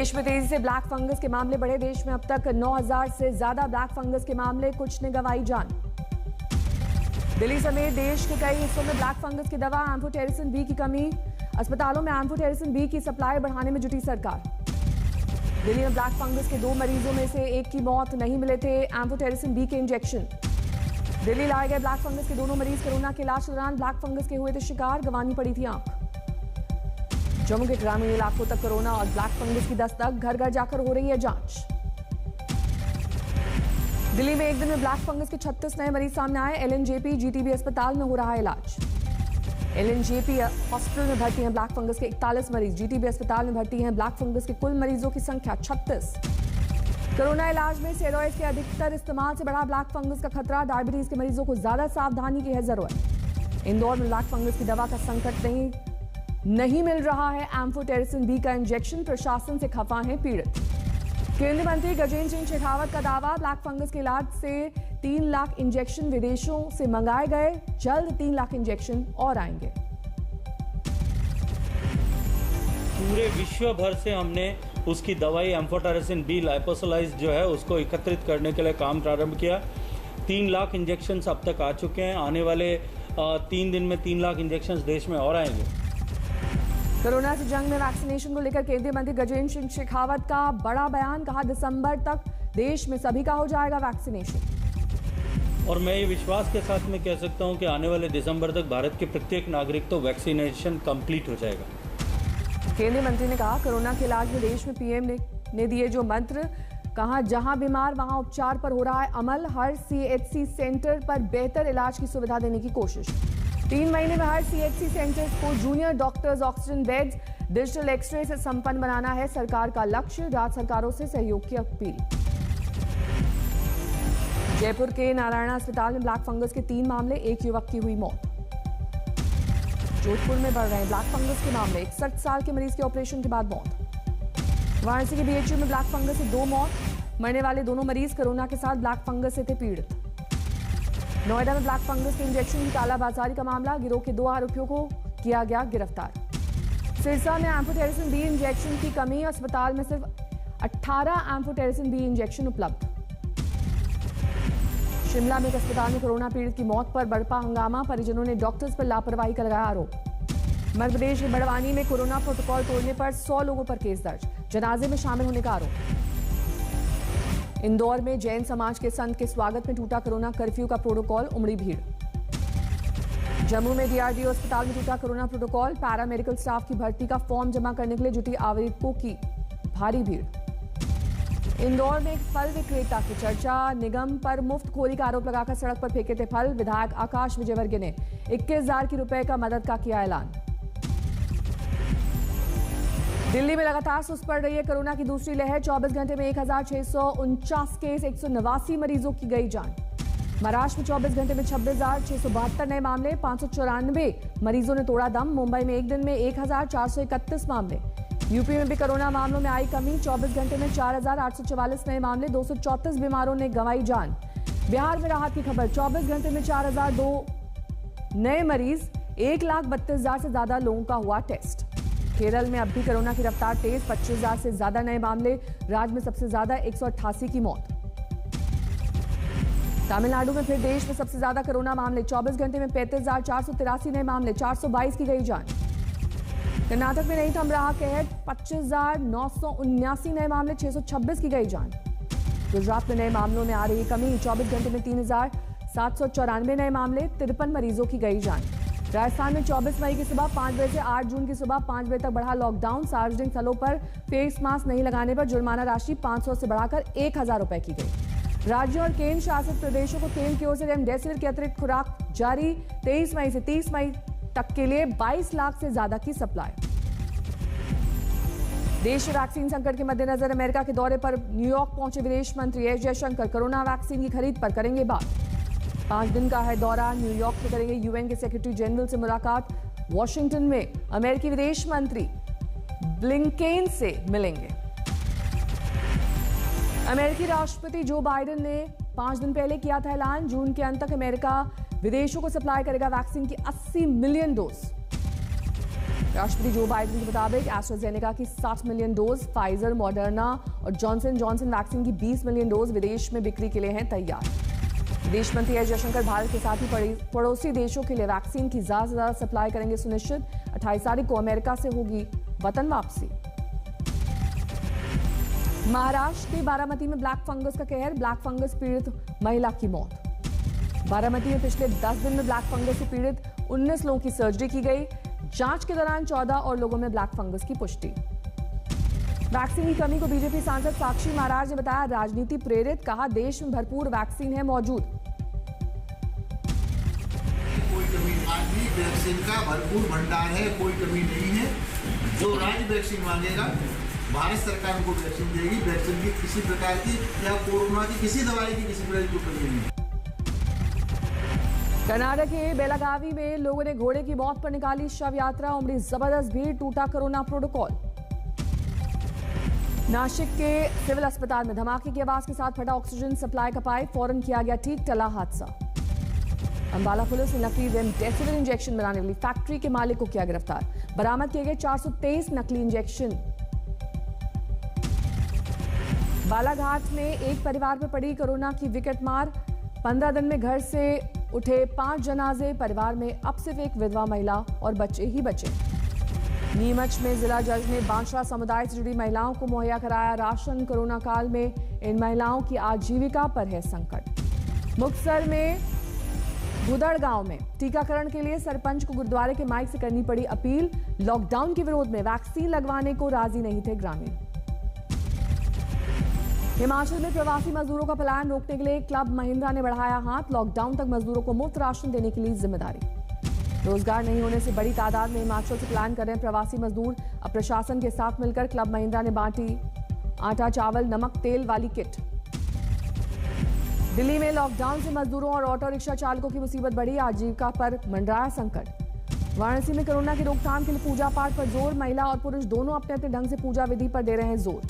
देश में तेजी से ब्लैक फंगस के मामले बढ़े। देश में अब तक 9000 से ज्यादा ब्लैक फंगस के मामले, कुछ ने गंवाई जान। दिल्ली समेत देश के कई हिस्सों में ब्लैक फंगस की दवा एम्फोटेरिसिन बी की कमी। अस्पतालों में एम्फोटेरिसिन बी की सप्लाई बढ़ाने में जुटी सरकार। दिल्ली में ब्लैक फंगस के 2 मरीजों में से एक की मौत, नहीं मिले थे एम्फोटेरिसिन बी के इंजेक्शन। दिल्ली लाए गए ब्लैक फंगस के दोनों मरीज कोरोना के इलाज के दौरान ब्लैक फंगस के हुए थे शिकार, गंवानी पड़ी थी आंख। जम्मू के ग्रामीण इलाकों तक कोरोना और ब्लैक फंगस की दस्तक, घर घर जाकर हो रही है जांच। दिल्ली में एक दिन में ब्लैक फंगस के 36 नए मरीज सामने आए। एलएनजेपी जीटीबी अस्पताल में हो रहा है इलाज। एलएनजेपी हॉस्पिटल में भर्ती हैं ब्लैक फंगस के 41 मरीज। जीटीबी अस्पताल में भर्ती हैं ब्लैक फंगस के कुल मरीजों की संख्या 36। कोरोना इलाज में स्टेरॉइड्स के अधिकतर इस्तेमाल से बढ़ा ब्लैक फंगस का खतरा। डायबिटीज के मरीजों को ज्यादा सावधानी की है जरूरत। इंदौर में ब्लैक फंगस की दवा का संकट नहीं मिल रहा है एम्फोटेरिसिन बी का इंजेक्शन, प्रशासन से खफा है पीड़ित। केंद्रीय मंत्री गजेंद्र सिंह शेखावत का दावा, ब्लैक फंगस के इलाज से 3 लाख इंजेक्शन विदेशों से मंगाए गए, जल्द 3 लाख इंजेक्शन और आएंगे। पूरे विश्व भर से हमने उसकी दवाई एम्फोटेरिसिन बी लाइपोसोलाइज जो है उसको एकत्रित करने के लिए काम प्रारंभ किया। 3 लाख इंजेक्शन अब तक आ चुके हैं। आने वाले 3 दिन में 3 लाख इंजेक्शन देश में और आएंगे। कोरोना से जंग में वैक्सीनेशन को लेकर केंद्रीय मंत्री गजेंद्र सिंह शेखावत का बड़ा बयान, कहा दिसंबर तक देश में सभी का हो जाएगा वैक्सीनेशन। और मैं ये विश्वास के साथ में कह सकता हूं कि आने वाले दिसंबर तक भारत के प्रत्येक नागरिक तो वैक्सीनेशन कंप्लीट हो जाएगा। केंद्रीय मंत्री ने कहा कोरोना के इलाज में देश में पीएम ने दिए जो मंत्र, कहा जहां बीमार वहां उपचार पर हो रहा है अमल। हर सीएचसी सेंटर पर बेहतर इलाज की सुविधा देने की कोशिश। 3 महीने में हर सीएचसी सेंटर्स को junior doctors, oxygen beds, digital X ray से संपन्न बनाना है सरकार का लक्ष्य। राज्य सरकारों से सहयोग की अपील। जयपुर के नारायणा अस्पताल में ब्लैक फंगस के 3 मामले, एक युवक की हुई मौत। जोधपुर में बढ़ रहे ब्लैक फंगस के मामले, 61 साल के मरीज के ऑपरेशन के बाद मौत। वाराणसी के बीएचयू में ब्लैक फंगस से 2 मौत, मरने वाले दोनों मरीज कोरोना के साथ ब्लैक फंगस से थे पीड़ित। नोएडा में ब्लैक फंगस के इंजेक्शन की कालाबाजारी का मामला, गिरोह के 2 आरोपियों को किया गया गिरफ्तार। सिरसा में एम्फोटेरिसिन बी इंजेक्शन की कमी, अस्पताल में सिर्फ 18 एम्फोटेरिसिन बी इंजेक्शन उपलब्ध। शिमला में एक अस्पताल में कोरोना पीड़ित की मौत पर बड़पा हंगामा, परिजनों ने डॉक्टर्स पर लापरवाही का लगाया आरोप। मध्य प्रदेश के बड़वानी में कोरोना प्रोटोकॉल तोड़ने पर 100 लोगों पर केस दर्ज, जनाजे में शामिल होने का आरोप। इंदौर में जैन समाज के संत के स्वागत में टूटा कोरोना कर्फ्यू का प्रोटोकॉल, उमड़ी भीड़। जम्मू में डीआरडीओ अस्पताल में टूटा corona protocol, para medical staff की भर्ती का फॉर्म जमा करने के लिए जुटी आवेदकों की भारी भीड़। इंदौर में एक फल विक्रेता की चर्चा, निगम पर मुफ्तखोरी का आरोप लगाकर सड़क पर फेंके थे फल। विधायक आकाश विजयवर्गीय ने 21,000 की रुपए का मदद का किया ऐलान। दिल्ली में लगातार सुस्त पड़ रही है कोरोना की दूसरी लहर, 24 घंटे में 1649 केस, 189 मरीजों की गई जान। महाराष्ट्र में 24 घंटे में 26,672 नए मामले, 594 मरीजों ने तोड़ा दम। मुंबई में एक दिन में 1,431 मामले। यूपी में भी कोरोना मामलों में आई कमी, 24 घंटे में 4,844 नए मामले, 234 बीमारों ने गंवाई जान। बिहार में राहत की खबर, 24 घंटे में 4,002 नए मरीज, 1,32,000 से ज्यादा लोगों का हुआ टेस्ट। केरल में अब भी कोरोना की रफ्तार तेज, 25,000 से ज्यादा नए मामले, राज्य में सबसे ज्यादा 188 की मौत। तमिलनाडु में फिर देश में सबसे ज्यादा कोरोना मामले, 24 घंटे में 35,483 नए मामले, 422 की गई जान। कर्नाटक में नहीं थम रहा कहर, 25,979 नए मामले, 626 की गई जान। गुजरात में नए मामलों में आ रही कमी, 24 घंटे में 3,794 नए मामले, 53 मरीजों की गई जान। राजस्थान में 24 मई की सुबह 5 बजे से 8 जून की सुबह 5 बजे तक बढ़ा लॉकडाउन। सार्वजनिक स्थलों पर फेस मास्क नहीं लगाने पर जुर्माना राशि 500 से बढ़ाकर 1,000 रुपए की गई। राज्यों और केंद्र शासित प्रदेशों को केंद्र की ओर से रेमडेसिविर की अतिरिक्त खुराक जारी, 23 मई से 30 मई तक के लिए 22 लाख से ज्यादा की सप्लाई। देश में वैक्सीन संकट के मद्देनजर अमेरिका के दौरे पर न्यूयॉर्क पहुंचे विदेश मंत्री एस जयशंकर, कोरोना वैक्सीन की खरीद पर करेंगे बात। 5 दिन का है दौरा, न्यूयॉर्क में करेंगे यूएन के सेक्रेटरी जनरल से मुलाकात। वॉशिंगटन में अमेरिकी विदेश मंत्री ब्लिंकेन से मिलेंगे। अमेरिकी राष्ट्रपति जो बाइडेन ने 5 दिन पहले किया था ऐलान, जून के अंत तक अमेरिका विदेशों को सप्लाई करेगा वैक्सीन की 80 मिलियन डोज। राष्ट्रपति जो बाइडेन के मुताबिक एस्ट्राजेनेका की 60 मिलियन डोज, फाइजर, मॉडर्ना और जॉनसन जॉनसन वैक्सीन की 20 मिलियन डोज विदेश में बिक्री के लिए हैं तैयार। विदेश मंत्री एस जयशंकर भारत के साथ ही पड़ोसी देशों के लिए वैक्सीन की ज्यादा से ज्यादा सप्लाई करेंगे सुनिश्चित। 28 तारीख को अमेरिका से होगी वतन वापसी। महाराष्ट्र के बारामती में ब्लैक फंगस का कहर, ब्लैक फंगस पीड़ित महिला की मौत। बारामती में पिछले 10 दिन में ब्लैक फंगस से पीड़ित 19 लोगों की सर्जरी की गई। जांच के दौरान 14 और लोगों में ब्लैक फंगस की पुष्टि। वैक्सीन की कमी को बीजेपी सांसद साक्षी महाराज ने बताया राजनीति प्रेरित, कहा देश में भरपूर वैक्सीन है मौजूद। कोई कमी आज भी वैक्सीन का भरपूर भंडार है, कोई कमी नहीं है। जो राज्य वैक्सीन मांगेगा भारत सरकार उनको वैक्सीन देगी। वैक्सीन की किसी प्रकार की या कोरोना की किसी दवाई की किसी प्रकार की कमी नहीं है। कर्नाटक के बेलागावी में लोगों ने घोड़े की मौत पर निकाली शव यात्रा, उमड़ी जबरदस्त भीड़, टूटा कोरोना प्रोटोकॉल। नासिक के सिविल अस्पताल में धमाके की आवाज के साथ फटा ऑक्सीजन सप्लाई का पाइप, फौरन किया गया ठीक, टला हादसा। अंबाला पुलिस ने नकली रेमडेसिविर इंजेक्शन बनाने वाली फैक्ट्री के मालिक को किया गिरफ्तार, बरामद किए गए 423 नकली इंजेक्शन। बालाघाट में एक परिवार पर पड़ी कोरोना की विकट मार, 15 दिन में घर से उठे 5 जनाजे, परिवार में अब सिर्फ एक विधवा महिला और बच्चे ही बचे। नीमच में जिला जज ने बांसुरा समुदाय से जुड़ी महिलाओं को मुहैया कराया राशन, कोरोना काल में इन महिलाओं की आजीविका पर है संकट। मुक्तसर में भुदड़ गांव में टीकाकरण के लिए सरपंच को गुरुद्वारे के माइक से करनी पड़ी अपील, लॉकडाउन के विरोध में वैक्सीन लगवाने को राजी नहीं थे ग्रामीण। हिमाचल में प्रवासी मजदूरों का पलायन रोकने के लिए क्लब महिंद्रा ने बढ़ाया हाथ, लॉकडाउन तक मजदूरों को मुफ्त राशन देने के लिए जिम्मेदारी। रोजगार नहीं होने से बड़ी तादाद में हिमाचल से पलायन कर रहे हैं प्रवासी मजदूर, अब प्रशासन के साथ मिलकर क्लब महिंद्रा ने बांटी आटा, चावल, नमक, तेल वाली किट। दिल्ली में लॉकडाउन से मजदूरों और ऑटो रिक्शा चालकों की मुसीबत बढ़ी, आजीविका पर मंडराया संकट। वाराणसी में कोरोना की रोकथाम के लिए पूजा पाठ पर जोर, महिला और पुरुष दोनों अपने अपने ढंग से पूजा विधि पर दे रहे हैं जोर।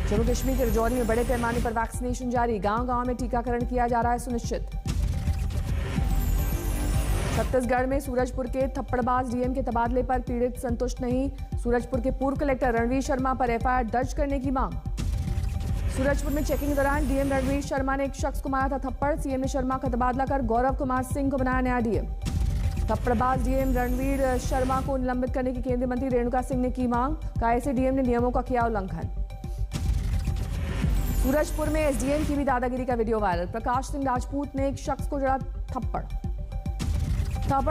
जम्मू कश्मीर के राजौरी में बड़े पैमाने पर वैक्सीनेशन जारी, गांव-गांव में टीकाकरण किया जा रहा है सुनिश्चित। छत्तीसगढ़ में सूरजपुर के थप्पड़बाज डीएम के तबादले पर पीड़ित संतुष्ट नहीं, सूरजपुर के पूर्व कलेक्टर रणवीर शर्मा पर एफआईआर दर्ज करने की मांग। सूरजपुर में चेकिंग के दौरान डीएम रणवीर शर्मा ने एक शख्स को मारा था थप्पड़, सीएम ने शर्मा का तबादला कर गौरव कुमार सिंह को बनाया नया डीएम। थप्पड़बाज डीएम रणवीर शर्मा को निलंबित करने की केंद्रीय मंत्री रेणुका सिंह ने की मांग, कहा ऐसे डीएम ने नियमों का किया उल्लंघन। सूरजपुर में एसडीएम की भी दादागिरी का वीडियो वायरल, प्रकाश सिंह राजपूत ने एक शख्स को जड़ा थप्पड़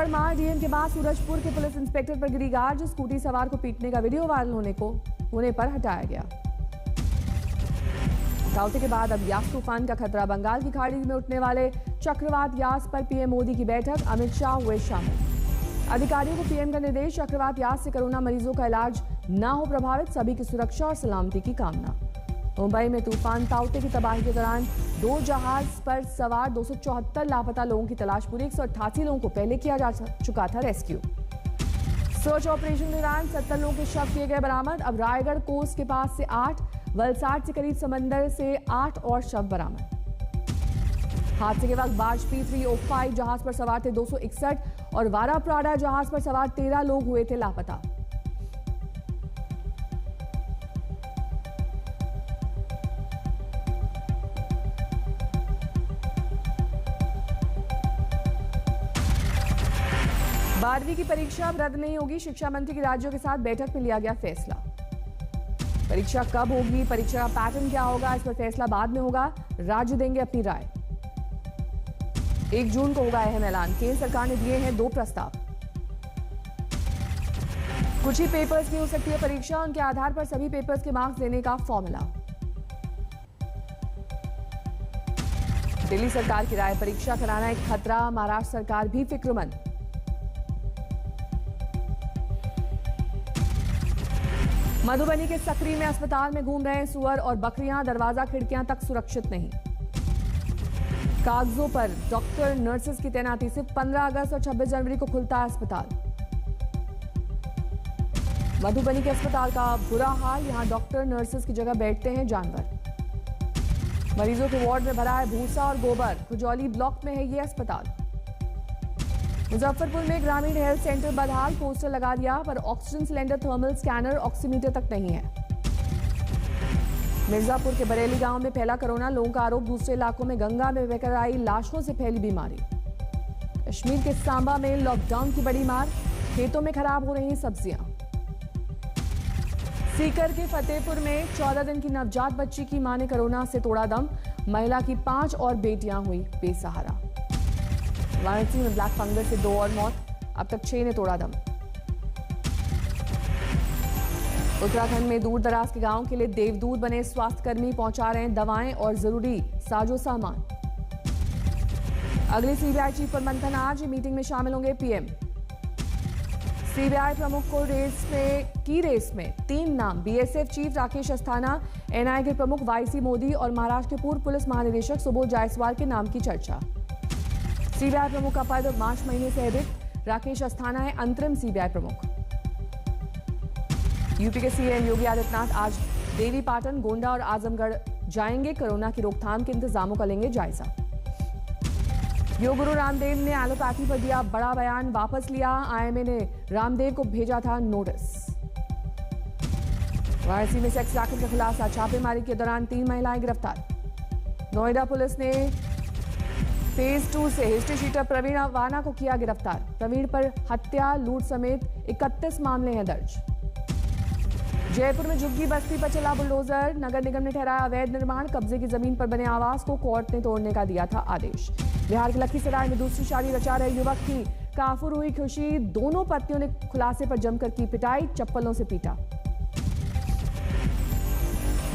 मार डीएम के बाद सूरजपुर के पुलिस इंस्पेक्टर पर गिरी गाज, स्कूटी सवार को पीटने का वीडियो वायरल होने पर हटाया गया। ताउते के बाद अब यास तूफान का खतरा, बंगाल की खाड़ी में उठने वाले चक्रवात यास पर पीएम मोदी की बैठक, अमित शाह हुए शामिल। अधिकारियों को पीएम का निर्देश, चक्रवात यास से कोरोना मरीजों का इलाज न हो प्रभावित, सभी की सुरक्षा और सलामती की कामना। मुंबई में तूफान ताउते की तबाही के दौरान 2 जहाज पर सवार 274 लापता लोगों की तलाश, पूरी 188 लोगों को पहले किया जा चुका था रेस्क्यू। सर्च ऑपरेशन के दौरान 70 लोगों के शव किए गए बरामद, अब रायगढ़ कोस्ट के पास से 8, वलसाड से करीब समंदर से 8 और शव बरामद। हादसे के वक्त बार्ज P305 जहाज पर सवार थे 261 और वारा प्राडा जहाज पर सवार 13 लोग हुए थे लापता। बारहवीं की परीक्षा अब रद्द नहीं होगी, शिक्षा मंत्री की राज्यों के साथ बैठक में लिया गया फैसला। परीक्षा कब होगी, परीक्षा का पैटर्न क्या होगा, इस पर फैसला बाद में होगा, राज्य देंगे अपनी राय। 1 जून को होगा अहम ऐलान, केंद्र सरकार ने दिए हैं 2 प्रस्ताव। कुछ ही पेपर्स की हो सकती है परीक्षा, उनके आधार पर सभी पेपर्स के मार्क्स देने का फॉर्मूला। दिल्ली सरकार की राय, परीक्षा कराना एक खतरा, महाराष्ट्र सरकार भी फिक्रमंद। मधुबनी के सकरी में अस्पताल में घूम रहे सुअर और बकरियां, दरवाजा खिड़कियां तक सुरक्षित नहीं। कागजों पर डॉक्टर नर्सेस की तैनाती, सिर्फ 15 अगस्त और 26 जनवरी को खुलता है अस्पताल। मधुबनी के अस्पताल का बुरा हाल, यहां डॉक्टर नर्सेस की जगह बैठते हैं जानवर। मरीजों के वार्ड में भरा है भूसा और गोबर, खुजौली ब्लॉक में है ये अस्पताल। मुजफ्फरपुर में ग्रामीण हेल्थ सेंटर बदहाल, पोस्टर लगा दिया पर oxygen cylinder, thermal scanner, oximeter तक नहीं है। मिर्जापुर के बरेली गांव में फैला कोरोना, लोगों का आरोप दूसरे इलाकों में गंगा में बहकर आई लाशों से फैली बीमारी। कश्मीर के सांबा में लॉकडाउन की बड़ी मार, खेतों में खराब हो रही सब्जियां। सीकर के फतेहपुर में 14 दिन की नवजात बच्ची की मां ने कोरोना से तोड़ा दम, महिला की 5 और बेटियां हुई बेसहारा। वाराणसी में ब्लैक फंगस से 2 और मौत, अब तक 6 ने तोड़ा दम। उत्तराखंड में दूर दराज के गांव के लिए देवदूत बने स्वास्थ्यकर्मी पहुंचा रहे हैं दवाएं और जरूरी साजो सामान। अगली सीबीआई चीफ पर मंथन, आज मीटिंग में शामिल होंगे पीएम। सीबीआई प्रमुख को रेस में 3 नाम, BSF chief Rakesh Asthana, NIA के प्रमुख वाईसी मोदी और महाराष्ट्र के पूर्व पुलिस महानिदेशक सुबोध जायसवाल के नाम की चर्चा। सीबीआई प्रमुख का पद मार्च महीने से है रिक्त, राकेश अस्थाना है अंतरिम सीबीआई प्रमुख। यूपी के सीएम योगी आदित्यनाथ आज देवी पाटन, गोंडा और आजमगढ़ जाएंगे, कोरोना की रोकथाम के इंतजामों का लेंगे जायजा। योग गुरु रामदेव ने एलोपैथी पर दिया बड़ा बयान, वापस लिया, आईएमए ने रामदेव को भेजा था नोटिस। वाराणसी में सेक्स रैकेट का खुलासा, छापेमारी के दौरान 3 महिलाएं गिरफ्तार। नोएडा पुलिस ने फेज 2 से हिस्ट्री शीटर प्रवीण वाना को किया गिरफ्तार। प्रवीण पर हत्या, लूट समेत 31 मामले हैं दर्ज। जयपुर में झुग्गी बस्ती पर चला बुलडोजर, नगर निगम ने ठहराया अवैध निर्माण, कब्जे की जमीन पर बने आवास को कोर्ट ने तोड़ने का दिया था आदेश। बिहार के लखीसराय में दूसरी शादी रचा रहे युवक की काफूर हुई खुशी, दोनों पत्नियों ने खुलासे पर जमकर की पिटाई, चप्पलों से पीटा।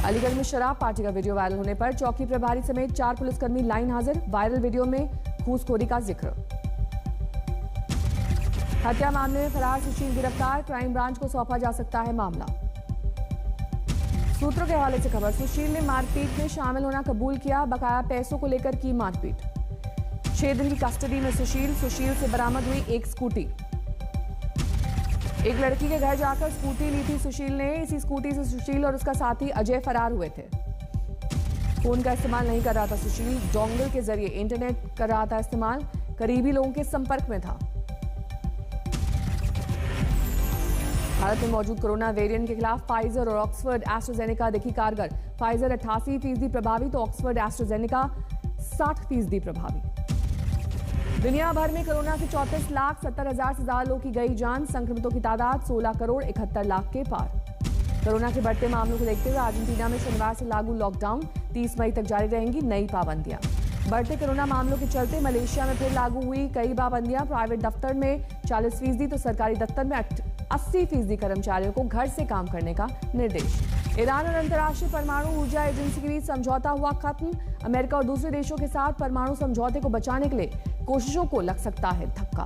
अलीगढ़ में शराब पार्टी का वीडियो वायरल होने पर चौकी प्रभारी समेत 4 पुलिसकर्मी लाइन हाजिर, वायरल वीडियो में घूसखोरी का जिक्र। हत्या मामले में फरार सुशील गिरफ्तार, क्राइम ब्रांच को सौंपा जा सकता है मामला। सूत्रों के हवाले से खबर, सुशील ने मारपीट में शामिल होना कबूल किया, बकाया पैसों को लेकर की मारपीट। 6 दिन की कस्टडी में सुशील से बरामद हुई एक स्कूटी। एक लड़की के घर जाकर स्कूटी ली थी सुशील ने, इसी स्कूटी से सुशील और उसका साथी अजय फरार हुए थे। फोन का इस्तेमाल नहीं कर रहा था सुशील, डोंगल के जरिए इंटरनेट कर रहा था इस्तेमाल, करीबी लोगों के संपर्क में था। भारत में मौजूद कोरोना वेरिएंट के खिलाफ फाइजर और ऑक्सफोर्ड एस्ट्राजेनेका दिखी कारगर। फाइजर 88% प्रभावी तो ऑक्सफोर्ड एस्ट्राजेनेका 60% प्रभावी। दुनिया भर में कोरोना से 34,70,000 से ज्यादा लोगों की गई जान, संक्रमितों की तादाद 16,71,00,000 के पार। कोरोना के बढ़ते मामलों को देखते हुए अर्जेंटीना में शनिवार से लागू लॉकडाउन, 30 मई तक जारी रहेंगी नई पाबंदियां। बढ़ते कोरोना मामलों के चलते मलेशिया में फिर लागू हुई कई पाबंदियां, प्राइवेट दफ्तर में 40% तो सरकारी दफ्तर में 80% कर्मचारियों को घर से काम करने का निर्देश। ईरान और अंतर्राष्ट्रीय परमाणु ऊर्जा एजेंसी के बीच समझौता हुआ खत्म, अमेरिका और दूसरे देशों के साथ परमाणु समझौते को बचाने के लिए कोशिशों को लग सकता है धक्का।